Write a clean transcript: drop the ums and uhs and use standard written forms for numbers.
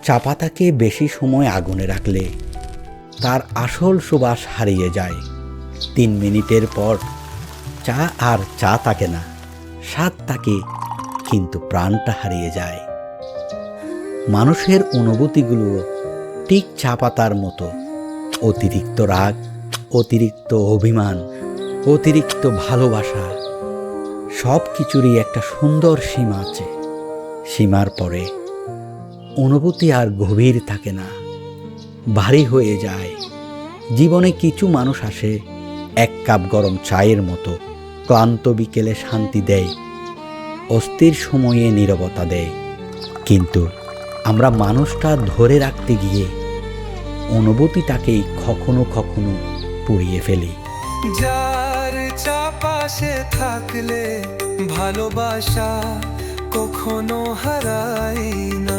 চা পাতাকে বেশি সময় আগুনে রাখলে তার আসল সুবাস হারিয়ে যায়। 3 মিনিটের পর চা আর চা থাকে না, স্বাদ থাকে কিন্তু প্রাণটা হারিয়ে যায়। মানুষের অনুভূতিগুলো ঠিক চা পাতার মতো, অতিরিক্ত রাগ, অতিরিক্ত অভিমান, অতিরিক্ত ভালোবাসা, সব কিছুরই একটা সুন্দর সীমা আছে। সীমার পরে অনুভূতি আর গভীর থাকে না, ভারী হয়ে যায়। জীবনে কিছু মানুষ আসে 1 কাপ গরম চায়ের মতো, ক্লান্ত বিকেলে শান্তি দেয়, অস্থির সময়ে নীরবতা দেয়। কিন্তু আমরা মানুষটা ধরে রাখতে গিয়ে অনুভূতিটাকেই কখনো কখনো পুড়িয়ে ফেলি। যার চাপাশে থাকলে ভালোবাসা কখনো হারায় না।